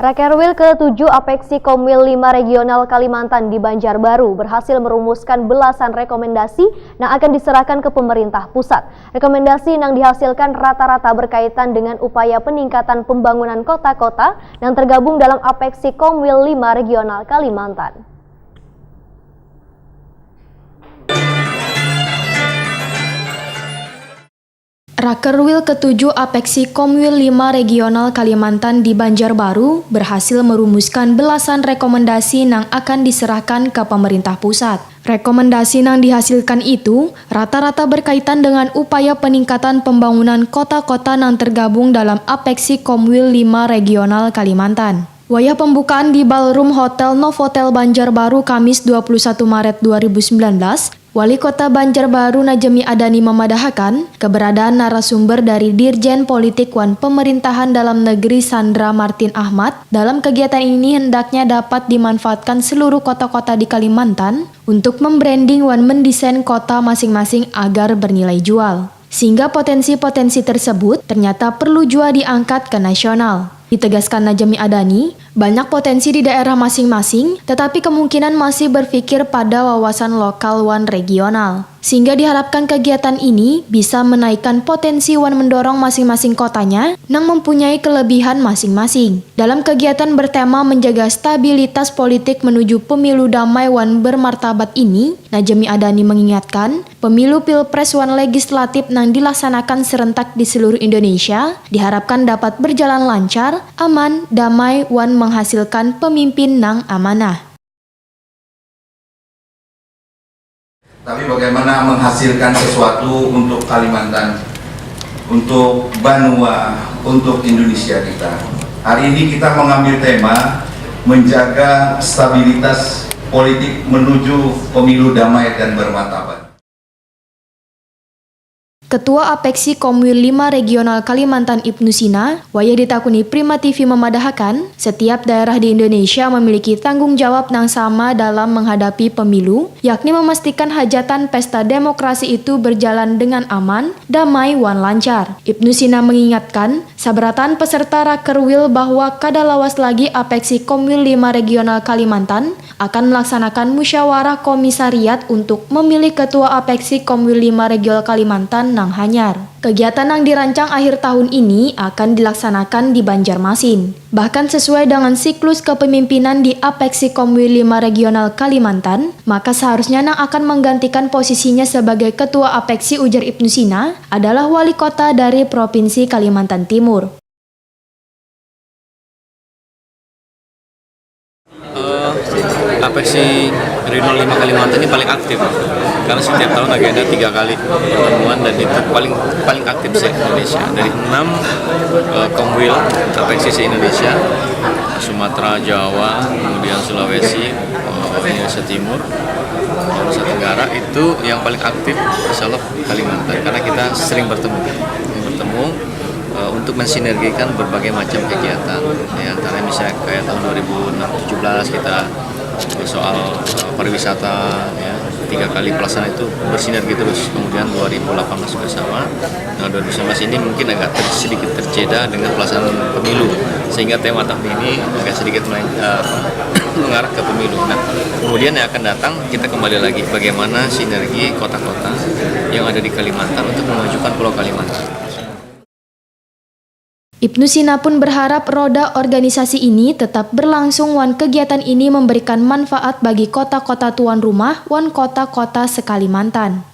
Rakerwil ke-7 Apeksi Komwil 5 Regional Kalimantan di Banjarbaru berhasil merumuskan belasan rekomendasi yang akan diserahkan ke pemerintah pusat. Rekomendasi yang dihasilkan rata-rata berkaitan dengan upaya peningkatan pembangunan kota-kota yang tergabung dalam Apeksi Komwil 5 Regional Kalimantan. Rakerwil ke-7 Apeksi Komwil 5 Regional Kalimantan di Banjarbaru berhasil merumuskan belasan rekomendasi yang akan diserahkan ke pemerintah pusat. Rekomendasi yang dihasilkan itu rata-rata berkaitan dengan upaya peningkatan pembangunan kota-kota yang tergabung dalam Apeksi Komwil 5 Regional Kalimantan. Wayah pembukaan di Ballroom Hotel Novotel Banjarbaru Kamis 21 Maret 2019, Wali Kota Banjarbaru Najemi Adani memadahkan keberadaan narasumber dari Dirjen Politik Wan Pemerintahan Dalam Negeri Sandra Martin Ahmad. Dalam kegiatan ini hendaknya dapat dimanfaatkan seluruh kota-kota di Kalimantan untuk membranding wan mendesain kota masing-masing agar bernilai jual. Sehingga potensi-potensi tersebut ternyata perlu juga diangkat ke nasional. Ditegaskan Najemi Adani, banyak potensi di daerah masing-masing, tetapi kemungkinan masih berpikir pada wawasan lokal wan regional. Sehingga diharapkan kegiatan ini bisa menaikkan potensi wan mendorong masing-masing kotanya yang mempunyai kelebihan masing-masing. Dalam kegiatan bertema menjaga stabilitas politik menuju pemilu damai wan bermartabat ini, Najemi Adani mengingatkan, pemilu pilpres wan legislatif yang dilaksanakan serentak di seluruh Indonesia diharapkan dapat berjalan lancar, aman, damai, wan menghasilkan pemimpin nang amanah. Tapi bagaimana menghasilkan sesuatu untuk Kalimantan, untuk Banua, untuk Indonesia kita. Hari ini kita mengambil tema menjaga stabilitas politik menuju pemilu damai dan bermartabat. Ketua Apeksi Komwil 5 Regional Kalimantan Ibnu Sina, wayah ditakuni Prima TV memadahkan, setiap daerah di Indonesia memiliki tanggung jawab yang sama dalam menghadapi pemilu, yakni memastikan hajatan pesta demokrasi itu berjalan dengan aman, damai, wan lancar. Ibnu Sina mengingatkan, sabratan peserta Rakerwil bahwa kadalawas lagi Apeksi Komwil 5 Regional Kalimantan akan melaksanakan musyawarah komisariat untuk memilih Ketua Apeksi Komwil 5 Regional Kalimantan hanyar. Kegiatan yang dirancang akhir tahun ini akan dilaksanakan di Banjarmasin. Bahkan sesuai dengan siklus kepemimpinan di Apeksi Komwil 5 Regional Kalimantan, maka seharusnya yang akan menggantikan posisinya sebagai Ketua Apeksi, ujar Ibnu Sina, adalah wali kota dari Provinsi Kalimantan Timur. Apeksi Regional 5 Kalimantan ini paling aktif karena setiap tahun agenda 3 kali pertemuan dan itu paling aktif se-Indonesia. Dari 6 Komwil Apeksi se-Indonesia, Sumatera, Jawa, kemudian Sulawesi, Indonesia Timur, Nusa Tenggara, itu yang paling aktif insya Allah Kalimantan karena kita sering bertemu untuk mensinergikan berbagai macam kegiatan, ya, antara misalnya kayak tahun 2017 kita soal pariwisata, ya, 3 kali pelaksanaan itu bersinergi terus. Kemudian 2018 juga sama. Nah, 2019 ini mungkin agak sedikit terjeda dengan pelaksanaan pemilu, sehingga tema tahun ini agak sedikit mengarah ke pemilu. Nah, kemudian yang akan datang kita kembali lagi bagaimana sinergi kota-kota yang ada di Kalimantan untuk memajukan Pulau Kalimantan. Ibnu Sina pun berharap roda organisasi ini tetap berlangsung wan kegiatan ini memberikan manfaat bagi kota-kota tuan rumah wan kota-kota se-Kalimantan.